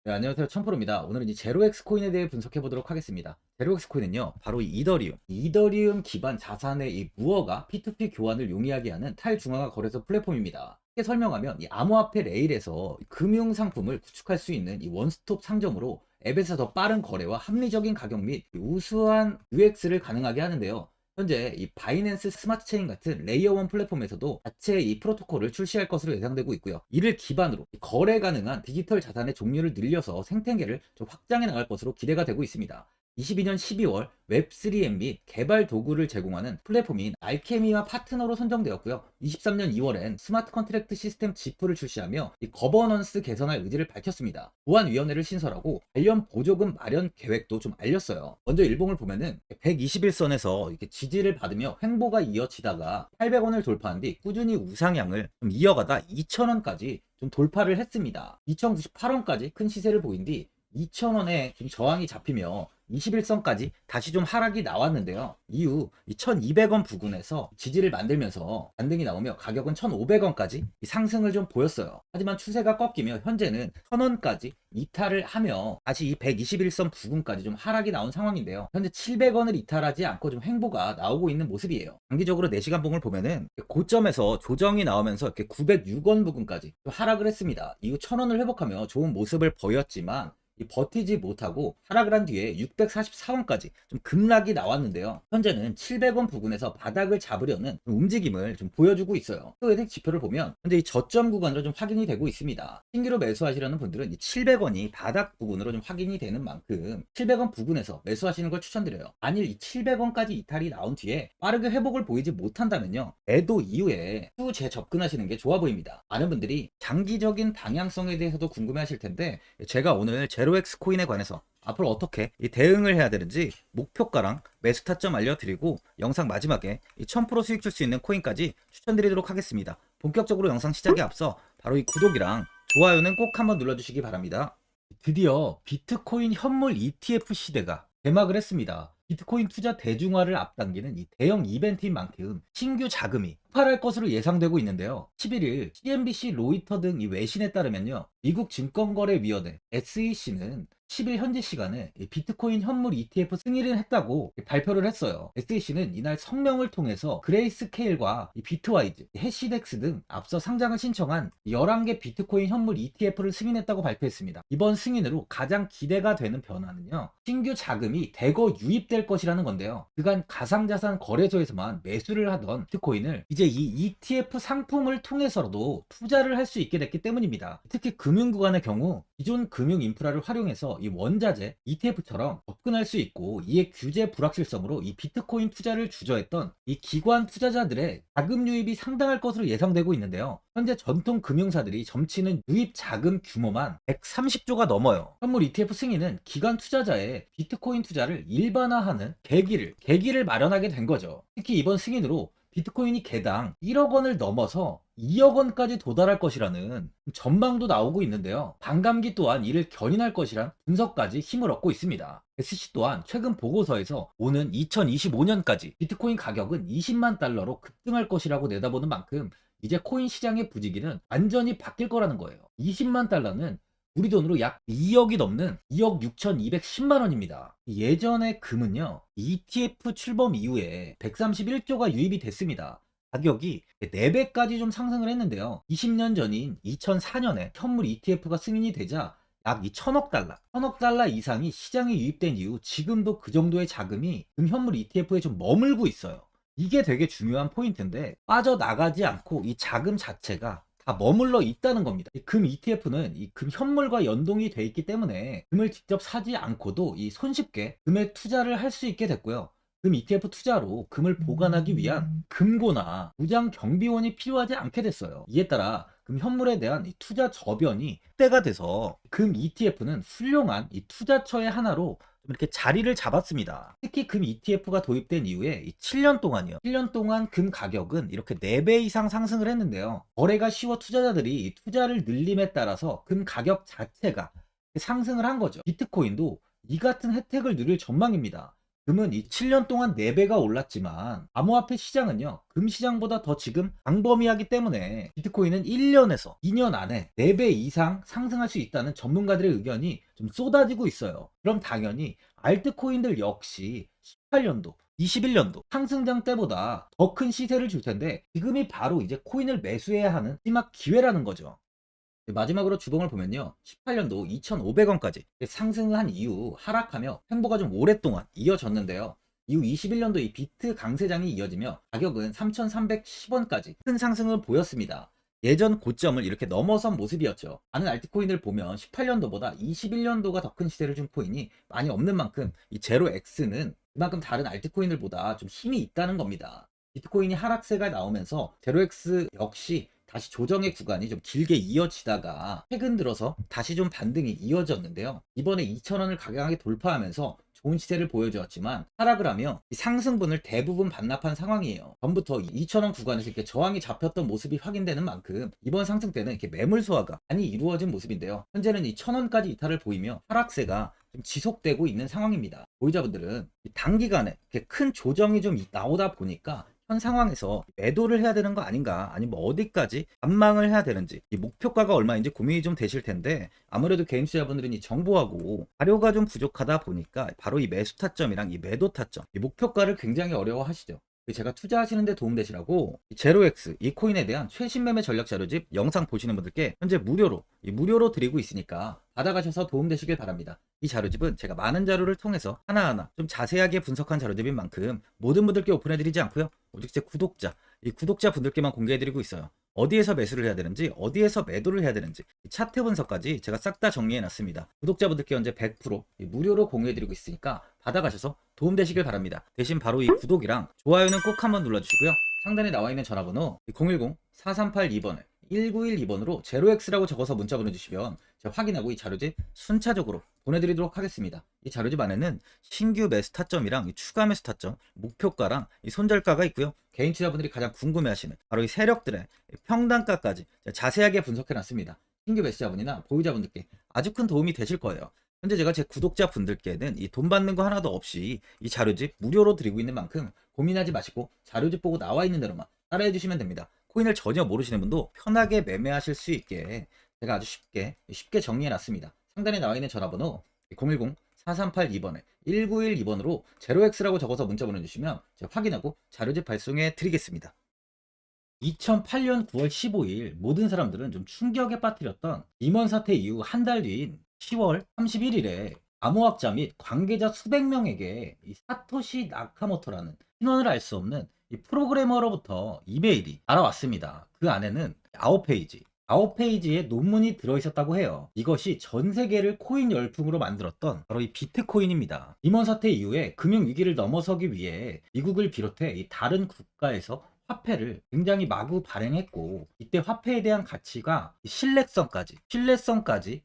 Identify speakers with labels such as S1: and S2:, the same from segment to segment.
S1: 네, 안녕하세요. 천프로입니다. 오늘은 이 제로엑스 코인에 대해 분석해 보도록 하겠습니다. 제로엑스 코인은요, 바로 이 이더리움 기반 자산의 이 무어가 P2P 교환을 용이하게 하는 탈중앙화 거래소 플랫폼입니다. 쉽게 설명하면 이 암호화폐 레일에서 금융 상품을 구축할 수 있는 이 원스톱 상점으로 앱에서 더 빠른 거래와 합리적인 가격 및 우수한 UX를 가능하게 하는데요. 현재 이 바이낸스 스마트 체인 같은 레이어 1 플랫폼에서도 자체 이 프로토콜을 출시할 것으로 예상되고 있고요. 이를 기반으로 거래 가능한 디지털 자산의 종류를 늘려서 생태계를 좀 확장해 나갈 것으로 기대가 되고 있습니다. 22년 12월 웹3앱 및 개발 도구를 제공하는 플랫폼인 알케미와 파트너로 선정되었고요. 23년 2월엔 스마트 컨트랙트 시스템 지프를 출시하며 이 거버넌스 개선할 의지를 밝혔습니다. 보안위원회를 신설하고 관련 보조금 마련 계획도 좀 알렸어요. 먼저 일봉을 보면은 121선에서 이렇게 지지를 받으며 횡보가 이어지다가 800원을 돌파한 뒤 꾸준히 우상향을 좀 이어가다 2000원까지 좀 돌파를 했습니다. 2098원까지 큰 시세를 보인 뒤 2000원에 좀 저항이 잡히며 21선까지 다시 좀 하락이 나왔는데요. 이후 1200원 부근에서 지지를 만들면서 반등이 나오며 가격은 1500원까지 상승을 좀 보였어요. 하지만 추세가 꺾이며 현재는 1000원까지 이탈을 하며 다시 이 121선 부근까지 좀 하락이 나온 상황인데요. 현재 700원을 이탈하지 않고 좀 횡보가 나오고 있는 모습이에요. 장기적으로 4시간 봉을 보면은 고점에서 조정이 나오면서 이렇게 906원 부근까지 좀 하락을 했습니다. 이후 1000원을 회복하며 좋은 모습을 보였지만 버티지 못하고 하락을 한 뒤에 644원까지 좀 급락이 나왔는데요. 현재는 700원 부근에서 바닥을 잡으려는 움직임을 좀 보여주고 있어요. 또 회색 지표를 보면 현재 이 저점 구간으로 좀 확인이 되고 있습니다. 신규로 매수하시려는 분들은 이 700원이 바닥 부근으로 좀 확인이 되는 만큼 700원 부근에서 매수하시는 걸 추천드려요. 만일 이 700원까지 이탈이 나온 뒤에 빠르게 회복을 보이지 못한다면요, 매도 이후에 후 재접근하시는 게 좋아 보입니다. 많은 분들이 장기적인 방향성에 대해서도 궁금해 하실 텐데, 제가 오늘 제로엑스 코인에 관해서 앞으로 어떻게 대응을 해야 되는지 목표가랑 매수 타점 알려드리고, 영상 마지막에 1000% 수익 줄 수 있는 코인까지 추천드리도록 하겠습니다. 본격적으로 영상 시작에 앞서 바로 이 구독이랑 좋아요는 꼭 한번 눌러주시기 바랍니다. 드디어 비트코인 현물 ETF 시대가 개막을 했습니다. 비트코인 투자 대중화를 앞당기는 이 대형 이벤트인 만큼 신규 자금이 폭발할 것으로 예상되고 있는데요. 11일 CNBC, 로이터 등 이 외신에 따르면요, 미국 증권거래위원회 SEC는 10일 현지 시간에 비트코인 현물 ETF 승인을 했다고 발표를 했어요. SEC는 이날 성명을 통해서 그레이스케일과 비트와이즈, 해시덱스 등 앞서 상장을 신청한 11개 비트코인 현물 ETF를 승인했다고 발표했습니다. 이번 승인으로 가장 기대가 되는 변화는요, 신규 자금이 대거 유입될 것이라는 건데요. 그간 가상자산 거래소에서만 매수를 하던 비트코인을 이제 이 ETF 상품을 통해서도 투자를 할 수 있게 됐기 때문입니다. 특히 금융구간의 경우 기존 금융 인프라를 활용해서 이 원자재 ETF처럼 접근할 수 있고, 이에 규제 불확실성으로 이 비트코인 투자를 주저했던 이 기관 투자자들의 자금 유입이 상당할 것으로 예상되고 있는데요. 현재 전통 금융사들이 점치는 유입 자금 규모만 130조가 넘어요. 현물 ETF 승인은 기관 투자자의 비트코인 투자를 일반화하는 계기를 마련하게 된 거죠. 특히 이번 승인으로 비트코인이 개당 1억 원을 넘어서 2억 원까지 도달할 것이라는 전망도 나오고 있는데요. 반감기 또한 이를 견인할 것이란 분석까지 힘을 얻고 있습니다. SC 또한 최근 보고서에서 오는 2025년까지 비트코인 가격은 20만 달러로 급등할 것이라고 내다보는 만큼 이제 코인 시장의 부지기는 완전히 바뀔 거라는 거예요. 20만 달러는 우리 돈으로 약 2억이 넘는 2억 6,210만 원입니다. 예전의 금은요, ETF 출범 이후에 131조가 유입이 됐습니다. 가격이 4배까지 좀 상승을 했는데요. 20년 전인 2004년에 현물 ETF가 승인이 되자 약 1000억 달러 이상이 시장에 유입된 이후 지금도 그 정도의 자금이 금현물 ETF에 좀 머물고 있어요. 이게 되게 중요한 포인트인데, 빠져나가지 않고 이 자금 자체가 다 머물러 있다는 겁니다. 금 ETF는 이 금 현물과 연동이 돼 있기 때문에 금을 직접 사지 않고도 이 손쉽게 금에 투자를 할 수 있게 됐고요. 금 ETF 투자로 금을 보관하기 위한 금고나 무장 경비원이 필요하지 않게 됐어요. 이에 따라 금 현물에 대한 이 투자 저변이 확대가 돼서 금 ETF는 훌륭한 이 투자처의 하나로 이렇게 자리를 잡았습니다. 특히 금 ETF가 도입된 이후에 7년 동안이요. 7년 동안 금 가격은 이렇게 4배 이상 상승을 했는데요. 거래가 쉬워 투자자들이 투자를 늘림에 따라서 금 가격 자체가 상승을 한 거죠. 비트코인도 이 같은 혜택을 누릴 전망입니다. 금은 이 7년 동안 4배가 올랐지만 암호화폐 시장은요, 금 시장보다 더 지금 광범위하기 때문에 비트코인은 1년에서 2년 안에 4배 이상 상승할 수 있다는 전문가들의 의견이 좀 쏟아지고 있어요. 그럼 당연히 알트코인들 역시 18년도 21년도 상승장 때보다 더 큰 시세를 줄 텐데, 지금이 바로 이제 코인을 매수해야 하는 마지막 기회라는 거죠. 마지막으로 주봉을 보면요, 18년도 2,500원까지 상승을 한 이후 하락하며 횡보가 좀 오랫동안 이어졌는데요. 이후 21년도 이 비트 강세장이 이어지며 가격은 3,310원까지 큰 상승을 보였습니다. 예전 고점을 이렇게 넘어선 모습이었죠. 많은 알트코인을 보면 18년도보다 21년도가 더 큰 시세를 준 코인이 많이 없는 만큼 이 제로엑스는 그만큼 다른 알트코인들보다 좀 힘이 있다는 겁니다. 비트코인이 하락세가 나오면서 제로엑스 역시 다시 조정의 구간이 좀 길게 이어지다가 최근 들어서 다시 좀 반등이 이어졌는데요. 이번에 2,000원을 강하게 돌파하면서 좋은 시세를 보여주었지만 하락을 하며 이 상승분을 대부분 반납한 상황이에요. 전부터 2,000원 구간에서 이렇게 저항이 잡혔던 모습이 확인되는 만큼 이번 상승 때는 이렇게 매물 소화가 많이 이루어진 모습인데요. 현재는 이 1,000원까지 이탈을 보이며 하락세가 좀 지속되고 있는 상황입니다. 보유자분들은 단기간에 이렇게 큰 조정이 좀 나오다 보니까 현 상황에서 매도를 해야 되는 거 아닌가, 아니면 뭐 어디까지 관망을 해야 되는지, 이 목표가가 얼마인지 고민이 좀 되실 텐데, 아무래도 개인 투자자분들은 이 정보하고 자료가 좀 부족하다 보니까 바로 이 매수 타점이랑 이 매도 타점, 이 목표가를 굉장히 어려워하시죠. 제가 투자하시는데 도움되시라고 이 제로엑스 이 코인에 대한 최신 매매 전략 자료집 영상 보시는 분들께 현재 무료로 드리고 있으니까 받아가셔서 도움되시길 바랍니다. 이 자료집은 제가 많은 자료를 통해서 하나하나 좀 자세하게 분석한 자료집인 만큼 모든 분들께 오픈해드리지 않고요, 오직 제 이 구독자 분들께만 공개해드리고 있어요. 어디에서 매수를 해야 되는지, 어디에서 매도를 해야 되는지 차트 분석까지 제가 싹 다 정리해놨습니다. 구독자분들께 현재 100% 무료로 공유해드리고 있으니까 받아가셔서 도움되시길 바랍니다. 대신 바로 이 구독이랑 좋아요는 꼭 한번 눌러주시고요. 상단에 나와있는 전화번호 010-4382번에 1912번으로 제로엑스라고 적어서 문자 보내주시면 제가 확인하고 이 자료집 순차적으로 보내드리도록 하겠습니다. 이 자료집 안에는 신규 매수 타점이랑 이 추가 매수 타점, 목표가랑 이 손절가가 있고요. 개인 투자분들이 가장 궁금해하시는 바로 이 세력들의 평단가까지 자세하게 분석해놨습니다. 신규 매수자분이나 보유자분들께 아주 큰 도움이 되실 거예요. 현재 제가 제 구독자분들께는 이 돈 받는 거 하나도 없이 이 자료집 무료로 드리고 있는 만큼 고민하지 마시고 자료집 보고 나와 있는 대로만 따라해 주시면 됩니다. 코인을 전혀 모르시는 분도 편하게 매매하실 수 있게 제가 아주 쉽게 정리해 놨습니다. 상단에 나와 있는 전화번호 010-4382번에 1912번으로 제로엑스라고 적어서 문자 보내주시면 제가 확인하고 자료집 발송해 드리겠습니다. 2008년 9월 15일 모든 사람들은 좀 충격에 빠뜨렸던 리먼 사태 이후 한 달 뒤인 10월 31일에 암호학자 및 관계자 수백 명에게 이 사토시 나카모토라는 신원을 알 수 없는 이 프로그래머로부터 이메일이 날아왔습니다. 그 안에는 9페이지의 논문이 들어있었다고 해요. 이것이 전 세계를 코인 열풍으로 만들었던 바로 이 비트코인입니다. 리먼 사태 이후에 금융위기를 넘어서기 위해 미국을 비롯해 이 다른 국가에서 화폐를 굉장히 마구 발행했고, 이때 화폐에 대한 가치가 신뢰성까지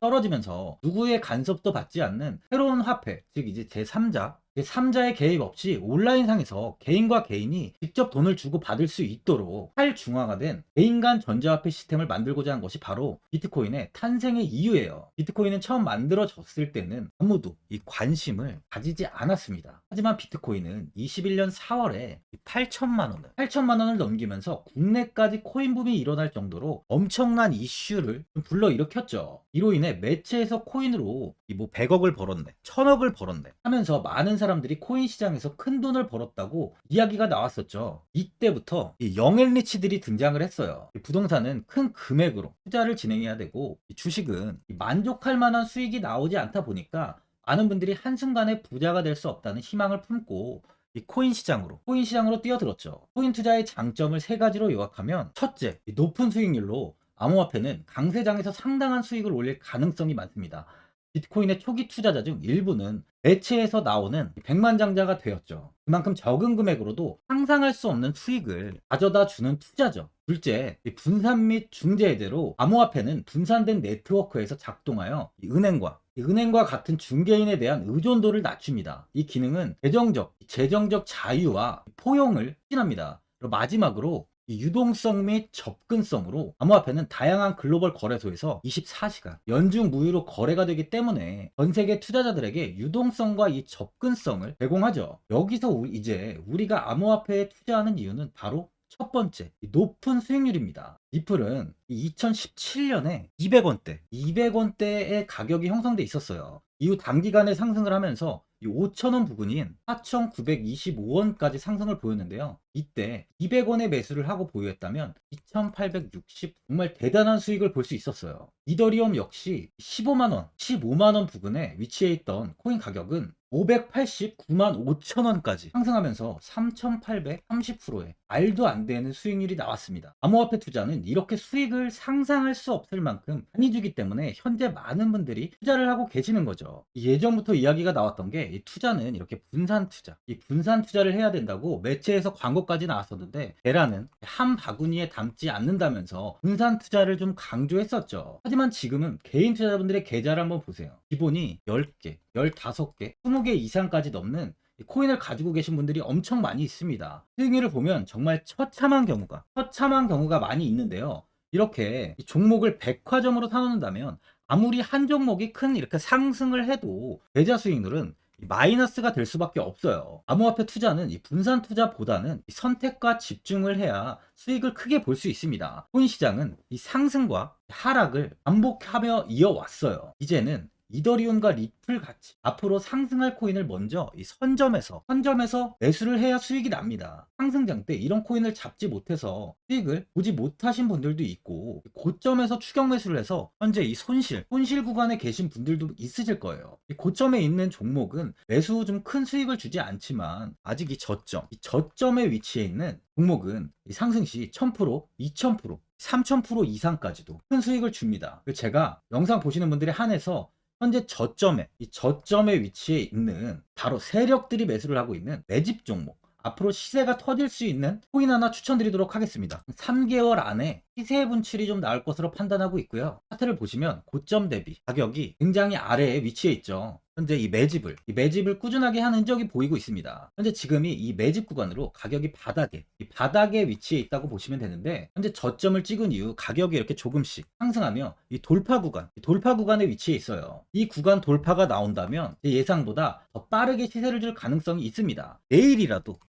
S1: 떨어지면서 누구의 간섭도 받지 않는 새로운 화폐, 즉 이제 제3자의 개입 없이 온라인상에서 개인과 개인이 직접 돈을 주고 받을 수 있도록 탈중앙화된 개인 간 전자화폐 시스템을 만들고자 한 것이 바로 비트코인의 탄생의 이유예요. 비트코인은 처음 만들어졌을 때는 아무도 이 관심을 가지지 않았습니다. 하지만 비트코인은 21년 4월에 8천만 원을 넘기면서 국내까지 코인 붐이 일어날 정도로 엄청난 이슈를 불러일으켰죠. 이로 인해 매체에서 코인으로 뭐 100억을 벌었네, 1000억을 벌었네 하면서 많은 사람들이 코인 시장에서 큰 돈을 벌었다고 이야기가 나왔었죠. 이때부터 이 영앤리치들이 등장을 했어요. 부동산은 큰 금액으로 투자를 진행해야 되고, 주식은 만족할 만한 수익이 나오지 않다 보니까 많은 분들이 한순간에 부자가 될 수 없다는 희망을 품고 이 코인 시장으로 뛰어들었죠. 코인 투자의 장점을 세 가지로 요약하면, 첫째, 높은 수익률로 암호화폐는 강세장에서 상당한 수익을 올릴 가능성이 많습니다. 비트코인의 초기 투자자 중 일부는 매체에서 나오는 백만장자가 되었죠. 그만큼 적은 금액으로도 상상할 수 없는 수익을 가져다 주는 투자죠. 둘째, 분산 및 중재대로 암호화폐는 분산된 네트워크에서 작동하여 은행과 같은 중개인에 대한 의존도를 낮춥니다. 이 기능은 재정적 자유와 포용을 추진합니다. 마지막으로 이 유동성 및 접근성으로 암호화폐는 다양한 글로벌 거래소에서 24시간 연중 무휴로 거래가 되기 때문에 전 세계 투자자들에게 유동성과 이 접근성을 제공하죠. 여기서 이제 우리가 암호화폐에 투자하는 이유는 바로 첫 번째, 이 높은 수익률입니다. 리플은 2017년에 200원대의 가격이 형성돼 있었어요. 이후 단기간에 상승을 하면서 이 5,000원 부근인 4,925원까지 상승을 보였는데요. 이때 200원의 매수를 하고 보유했다면 2,860 정말 대단한 수익을 볼 수 있었어요. 이더리움 역시 15만원, 15만원 부근에 위치해 있던 코인 가격은 589만 5천원까지 상승하면서 3,830%의 말도 안 되는 수익률이 나왔습니다. 암호화폐 투자는 이렇게 수익을 상상할 수 없을 만큼 많이 주기 때문에 현재 많은 분들이 투자를 하고 계시는 거죠. 예전부터 이야기가 나왔던 게 이 투자는 이렇게 분산 투자, 이 분산 투자를 해야 된다고 매체에서 광고까지 나왔었는데 계란은 한 바구니에 담지 않는다면서 분산 투자를 좀 강조했었죠. 하지만 지금은 개인 투자자분들의 계좌를 한번 보세요. 기본이 10개, 15개, 20개 이상까지 넘는 코인을 가지고 계신 분들이 엄청 많이 있습니다. 수익률을 보면 정말 처참한 경우가 많이 있는데요. 이렇게 종목을 백화점으로 사놓는다면 아무리 한 종목이 큰 이렇게 상승을 해도 계좌 수익률은 마이너스가 될 수밖에 없어요. 암호화폐 투자는 이 분산 투자보다는 이 선택과 집중을 해야 수익을 크게 볼 수 있습니다. 코인 시장은 이 상승과 하락을 반복하며 이어왔어요. 이제는 이더리움과 리플 같이 앞으로 상승할 코인을 먼저 이 선점에서 매수를 해야 수익이 납니다. 상승장 때 이런 코인을 잡지 못해서 수익을 보지 못하신 분들도 있고 고점에서 추격 매수를 해서 현재 이 손실 구간에 계신 분들도 있으실 거예요. 이 고점에 있는 종목은 매수 후 좀 큰 수익을 주지 않지만 아직 이 저점에 위치해 있는 종목은 이 상승 시 1000%, 2000%, 3000% 이상까지도 큰 수익을 줍니다. 제가 영상 보시는 분들에 한해서 현재 이 저점에 위치해 있는 바로 세력들이 매수를 하고 있는 매집 종목, 앞으로 시세가 터질 수 있는 코인 하나 추천드리도록 하겠습니다. 3개월 안에 시세 분출이 좀 나올 것으로 판단하고 있고요. 차트를 보시면 고점 대비 가격이 굉장히 아래에 위치해 있죠. 현재 이 매집을 꾸준하게 한 흔적이 보이고 있습니다. 현재 지금이 이 매집 구간으로 가격이 바닥에 위치해 있다고 보시면 되는데, 현재 저점을 찍은 이후 가격이 이렇게 조금씩 상승하며 이 돌파 구간에 위치해 있어요. 이 구간 돌파가 나온다면 제 예상보다 더 빠르게 시세를 줄 가능성이 있습니다.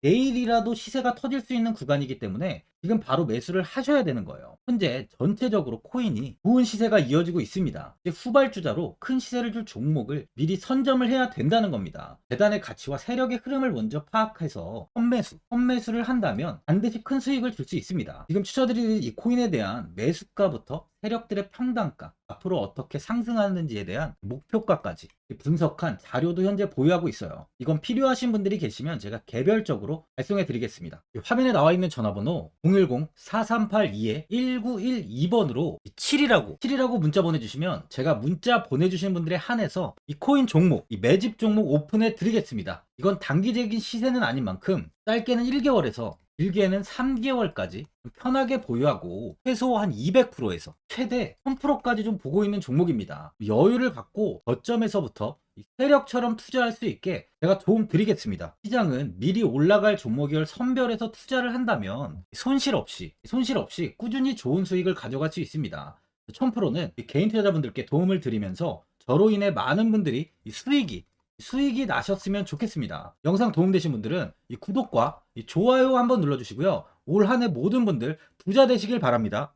S1: 내일이라도 시세가 터질 수 있는 구간이기 때문에 지금 바로 매수를 하셔야 되는 거예요. 현재 전체적으로 코인이 좋은 시세가 이어지고 있습니다. 이제 후발주자로 큰 시세를 줄 종목을 미리 선점을 해야 된다는 겁니다. 재단의 가치와 세력의 흐름을 먼저 파악해서 선매수를 한다면 반드시 큰 수익을 줄 수 있습니다. 지금 추천드리는 이 코인에 대한 매수가부터 세력들의 평단가, 앞으로 어떻게 상승하는지에 대한 목표가까지 분석한 자료도 현재 보유하고 있어요. 이건 필요하신 분들이 계시면 제가 개별적으로 발송해 드리겠습니다. 화면에 나와 있는 전화번호 010-4382-1912번으로 7이라고 문자 보내주시면 제가 문자 보내주신 분들에 한해서 이 코인 종목, 이 매집 종목 오픈해 드리겠습니다. 이건 단기적인 시세는 아닌 만큼 짧게는 1개월에서 길게는 3개월까지 편하게 보유하고 최소 한 200%에서 최대 1000%까지 좀 보고 있는 종목입니다. 여유를 갖고 저점에서부터 세력처럼 투자할 수 있게 제가 도움 드리겠습니다. 시장은 미리 올라갈 종목을 선별해서 투자를 한다면 손실 없이 꾸준히 좋은 수익을 가져갈 수 있습니다. 1000%는 개인 투자자분들께 도움을 드리면서 저로 인해 많은 분들이 수익이 나셨으면 좋겠습니다. 영상 도움되신 분들은 이 구독과 이 좋아요 한번 눌러주시고요. 올 한 해 모든 분들 부자 되시길 바랍니다.